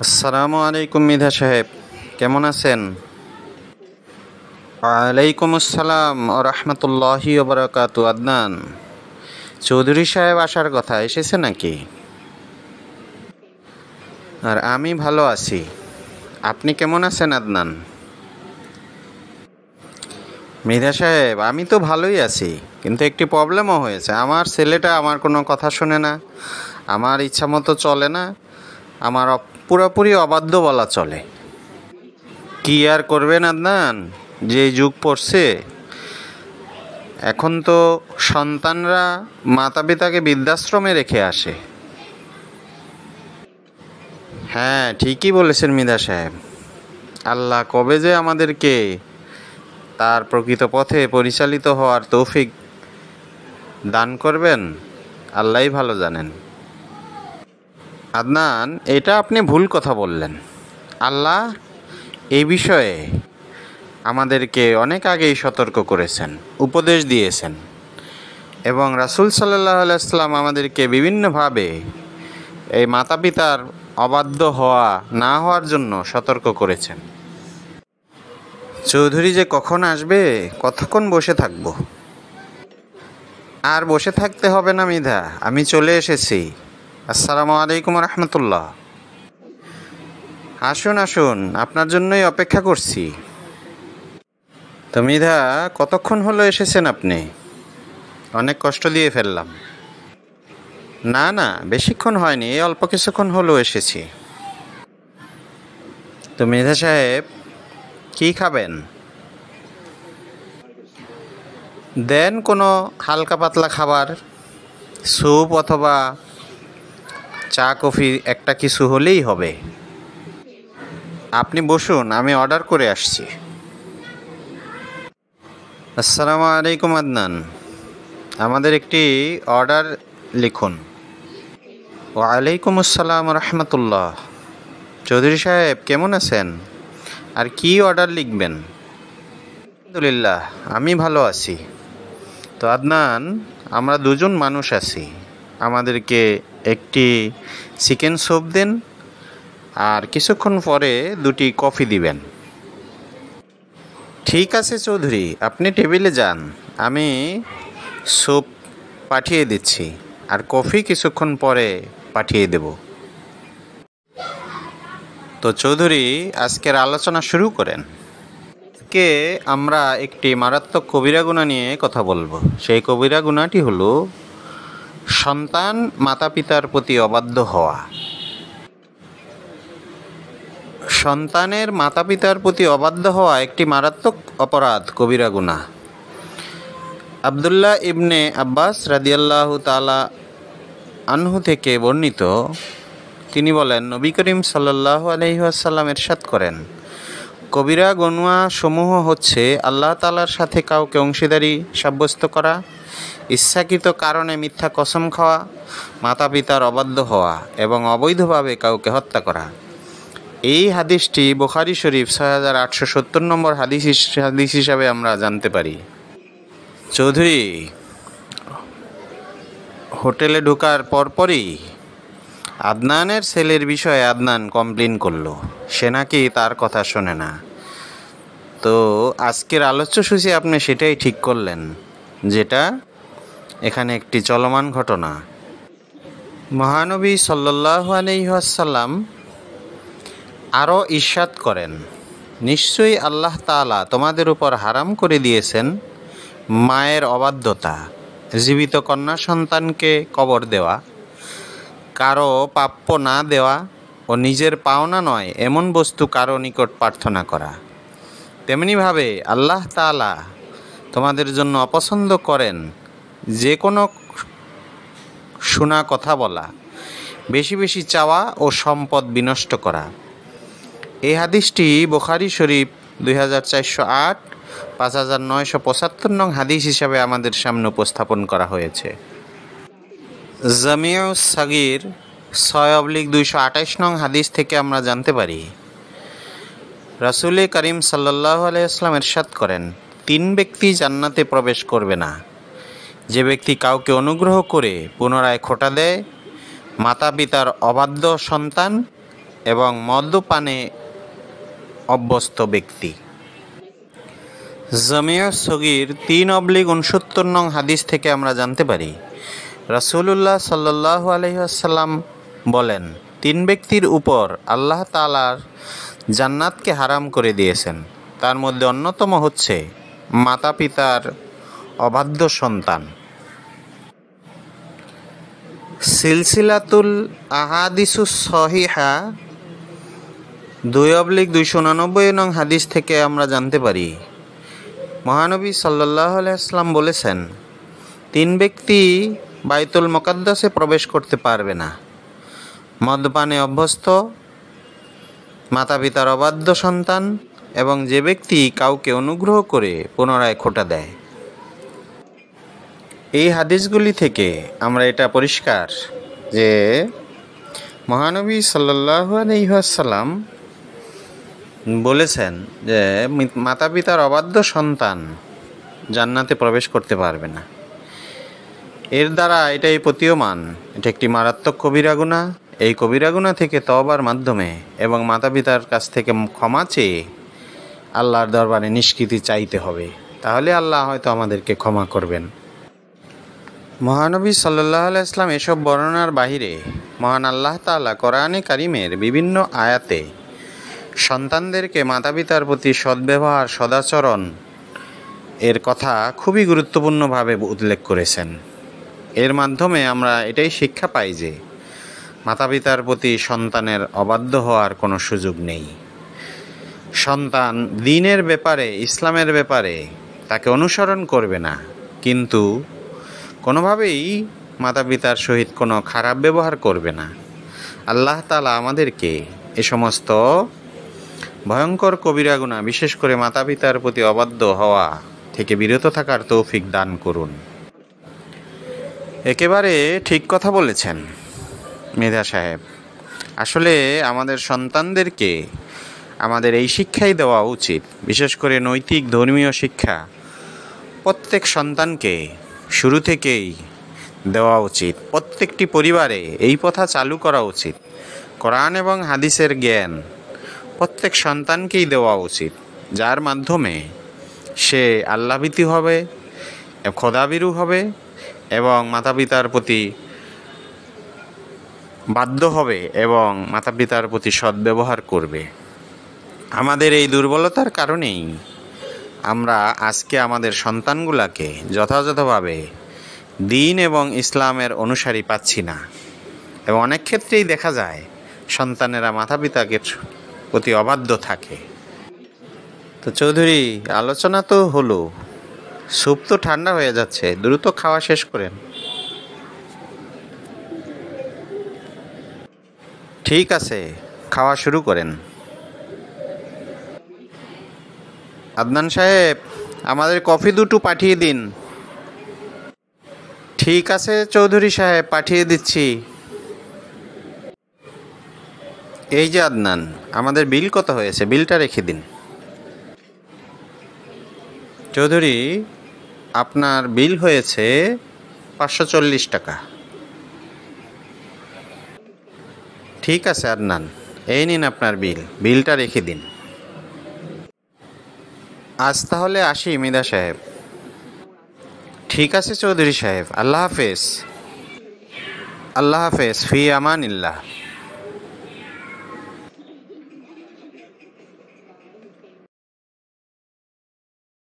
আসসালামু আলাইকুম মিধা সাহেব, কেমন আছেন? ওয়ালাইকুম আসসালাম ও রহমতুল্লাহি ওয়া বারাকাতু। আদনান চৌধুরী সাহেব আসার কথা, এসেছে নাকি? আর আমি ভালো আছি। আপনি কেমন আছেন আদনান? মিধা সাহেব, আমি তো ভালোই আছি, কিন্তু একটি প্রবলেমও হয়েছে। আমার ছেলেটা আমার কোনো কথা শোনে না, আমার ইচ্ছা মতো চলে না, আমার পুরোপুরি অবাধ্য বলা চলে। কি আর করবেন আদনান, যে যুগ পড়ছে, এখন তো সন্তানরা মাতা পিতাকে বৃদ্ধাশ্রমে রেখে আসে। হ্যাঁ, ঠিকই বলেছেন মিধা সাহেব। আল্লাহ কবে যে আমাদেরকে তার প্রকৃত পথে পরিচালিত হওয়ার তৌফিক দান করবেন, আল্লাহই ভালো জানেন। আদনান, এটা আপনি ভুল কথা বললেন। আল্লাহ এই বিষয়ে আমাদেরকে অনেক আগেই সতর্ক করেছেন, উপদেশ দিয়েছেন, এবং রাসূল সাল্লাল্লাহু আলাইহি ওয়াসাল্লাম আমাদেরকে বিভিন্নভাবে এই মাতা পিতার অবাধ্য হওয়া না হওয়ার জন্য সতর্ক করেছেন। চৌধুরী যে কখন আসবে, কতক্ষণ বসে থাকব? আর বসে থাকতে হবে না মিধা, আমি চলে এসেছি। আসসালামু আলাইকুম রহমতুল্লাহ। আসুন আসুন, আপনার জন্যই অপেক্ষা করছি। তো মিধা, কতক্ষণ হলো এসেছেন আপনি? অনেক কষ্ট দিয়ে ফেললাম। না না, বেশিক্ষণ হয়নি, এই অল্প কিছুক্ষণ হলো এসেছি। তো মিধা সাহেব, কী খাবেন? দেন কোনো হালকা পাতলা খাবার, স্যুপ অথবা চা কফি একটা কিছু হলেই হবে। আপনি বসুন, আমি অর্ডার করে আসছি। আসসালামু আলাইকুম আদনান, আমাদের একটি অর্ডার লিখুন। ওয়ালাইকুম আসসালাম রহমতুল্লাহ। চৌধুরী সাহেব কেমন আছেন? আর কি অর্ডার লিখবেন? আলহামদুলিল্লাহ, আমি ভালো আছি। তো আদনান, আমরা দুজন মানুষ আছি, আমাদেরকে একটি চিকেন স্যুপ দিন, আর কিছুক্ষণ পরে দুটি কফি দিবেন। ঠিক আছে চৌধুরী, আপনি টেবিলে যান, আমি স্যুপ পাঠিয়ে দিচ্ছি, আর কফি কিছুক্ষণ পরে পাঠিয়ে দেব। তো চৌধুরী, আজকের আলোচনা শুরু করেন। আজকে আমরা একটি মারাত্মক কবিরা গুনাহ নিয়ে কথা বলবো। সেই কবিরা গুনাহটি হলো সন্তান মাতা পিতার প্রতি অবাধ্য হওয়া। সন্তানের মাতা পিতার প্রতি অবাধ্য হওয়া একটি মারাত্মক অপরাধ, কবিরা গুনাহ। আবদুল্লাহ ইবনে আব্বাস রাদিয়াল্লাহু তাআলা আনহু থেকে বর্ণিত, তিনি বলেন, নবী করিম সাল্লাল্লাহু আলাইহি ওয়াসাল্লাম ইরশাদ করেন, কবিরা গুনাহ সমূহ হচ্ছে আল্লাহ তাআলার সাথে কাউকে অংশীদারি সাব্যস্ত করা, ইচ্ছাকৃত কারণে মিথ্যা কসম খাওয়া, মাতা পিতার অবাধ্য হওয়া এবং অবৈধভাবে কাউকে হত্যা করা। এই হাদিসটি বুখারী শরীফ ৬৮৭০ নম্বর হাদিস হিসাবে আমরা জানতে পারি। চৌধুরী, হোটেলে ঢোকার পরপরই আদনানের ছেলের বিষয়ে আদনান কমপ্লেন করলো, সে নাকি তার কথা শোনে না। তো আজকের আলোচ্যসূচি আপনি সেটাই ঠিক করলেন, যেটা এখানে একটি চলমান ঘটনা। মহানবী সাল্লাল্লাহু আলাইহি ওয়াসাল্লাম আরও ইরশাদ করেন, নিশ্চয়ই আল্লাহ তাআলা তোমাদের উপর হারাম করে দিয়েছেন মায়ের অবাধ্যতা, জীবিত কন্যা সন্তানকে কবর দেওয়া, কারো প্রাপ্য না দেওয়া ও নিজের পাওনা নয় এমন বস্তু কারো নিকট প্রার্থনা করা। তেমনিভাবে আল্লাহ তাআলা তোমাদের জন্য অপছন্দ করেন যে কোনো শোনা কথা বলা, বেশি বেশি চাওয়া ও সম্পদ বিনষ্ট করা। এই হাদিসটি বুখারী শরীফ ২৪০৮, ৫৯৭৫ নং হাদিস হিসাবে আমাদের সামনে উপস্থাপন করা হয়েছে। জামিউস সাগীর ৬/২২৮ নং হাদিস থেকে আমরা জানতে পারি, রাসূল করিম সাল্লাল্লাহু আলাইহি ওয়াসাল্লাম ইরশাদ করেন, ৩ ব্যক্তি জান্নাতে প্রবেশ করবে না। যে ব্যক্তি কাউকে অনুগ্রহ করে পুনরায় খোঁটা দেয়, মাতা পিতার অবাধ্য সন্তান এবং মদ্যপানে অভ্যস্ত ব্যক্তি। জামিয়া সগীর 3/69 নং হাদিস থেকে আমরা জানতে পারি, রাসূলুল্লাহ সাল্লাল্লাহু আলাইহি ওয়াসাল্লাম বলেন, 3 ব্যক্তির উপর আল্লাহ তাআলার জান্নাতকে হারাম করে দিয়েছেন। তার মধ্যে অন্যতম হচ্ছে মাতা পিতার অবাধ্য সন্তান। সিলসিলাতুল আহাদিসুস সহিহা 2/289 নং হাদিস থেকে আমরা জানতে পারি, মহানবী সাল্লাল্লাহু আলাইহি ওয়াসাল্লাম বলেছেন, 3 ব্যক্তি বাইতুল মুকাদ্দাসে প্রবেশ করতে পারবে না: মদ্যপানে অভ্যস্ত, মাতা পিতার অবাধ্য সন্তান এবং যে ব্যক্তি কাউকে অনুগ্রহ করে পুনরায় খোঁটা দেয়। এই হাদিসগুলি থেকে আমরা এটা পরিষ্কার যে মহানবী সাল্লাল্লাহু আলাইহি ওয়াসাল্লাম বলেছেন যে মাতা পিতার অবাধ্য সন্তান জান্নাতে প্রবেশ করতে পারবে না। এর দ্বারা এটাই প্রতীয়মান, এটা একটি মারাত্মক কবিরা গুনাহ। এই কবিরা গুনাহ থেকে তওবার মাধ্যমে এবং মাতা পিতার কাছ থেকে ক্ষমা চেয়ে আল্লাহর দরবারে নিষ্কৃতি চাইতে হবে, তাহলে আল্লাহ হয়তো আমাদেরকে ক্ষমা করবেন। মহানবী সাল্লাল্লাহু আলাইহি ওয়াসাল্লাম এসব বর্ণনার বাহিরে মহান আল্লাহ তাআলা কোরআনে কারিমের বিভিন্ন আয়াতে সন্তানদেরকে মাতা পিতার প্রতি সদ্ব্যবহার, সদাচরণ এর কথা খুবই গুরুত্বপূর্ণভাবে উল্লেখ করেছেন। এর মাধ্যমে আমরা এটাই শিক্ষা পাই যে মাতা পিতার প্রতি সন্তানের অবাধ্য হওয়ার কোনো সুযোগ নেই। সন্তান দ্বীনের ব্যাপারে, ইসলামের ব্যাপারে তাকে অনুসরণ করবে না, কিন্তু কোনোভাবেই মাতা পিতার সহিত কোনো খারাপ ব্যবহার করবে না। আল্লাহ তাআলা আমাদেরকে এ সমস্ত ভয়ঙ্কর কবিরা গুনাহ, বিশেষ করে মাতা পিতার প্রতি অবাধ্য হওয়া থেকে বিরত থাকার তৌফিক দান করুন। একেবারে ঠিক কথা বলেছেন মেধা সাহেব। আসলে আমাদের সন্তানদেরকে আমাদের এই শিক্ষাই দেওয়া উচিত, বিশেষ করে নৈতিক ধর্মীয় শিক্ষা প্রত্যেক সন্তানকে শুরু থেকেই দেওয়া উচিত। প্রত্যেকটি পরিবারে এই প্রথা চালু করা উচিত। কোরআন এবং হাদিসের জ্ঞান প্রত্যেক সন্তানকেই দেওয়া উচিত, যার মাধ্যমে সে আল্লাহভীতি হবে, খোদাভীরু হবে এবং মাতা পিতার প্রতি বাধ্য হবে এবং মাতা পিতার প্রতি সদ্ব্যবহার করবে। আমাদের এই দুর্বলতার কারণেই আমরা আজকে আমাদের সন্তানগুলাকে যথাযথভাবে দ্বীন এবং ইসলামের অনুসারী পাচ্ছি না, এবং অনেক ক্ষেত্রেই দেখা যায় সন্তানেরা মাতা পিতাকে প্রতি অবাধ্য থাকে। তো চৌধুরী, আলোচনা তো হলো, স্যুপ তো ঠান্ডা হয়ে যাচ্ছে, দ্রুত খাওয়া শেষ করেন। ঠিক আছে, খাওয়া শুরু করেন। আদনান সাহেব, আমাদের কফি 2 পাঠিয়ে দিন। ঠিক আছে চৌধুরী সাহেব, পাঠিয়ে দিচ্ছি। এই যে আদনান, আমাদের বিল কত হয়েছে, বিলটা রেখে দিন। চৌধুরী, আপনার বিল হয়েছে 540 টাকা। ঠিক আছে আদনান, এই নিন আপনার বিল, বিলটা রেখে দিন। আজ তাহলে আসি মিদা সাহেব। ঠিক আছে চৌধুরী সাহেব, আল্লাহ হাফেজ। আল্লাহ হাফেজ, ফি আমানিল্লাহ।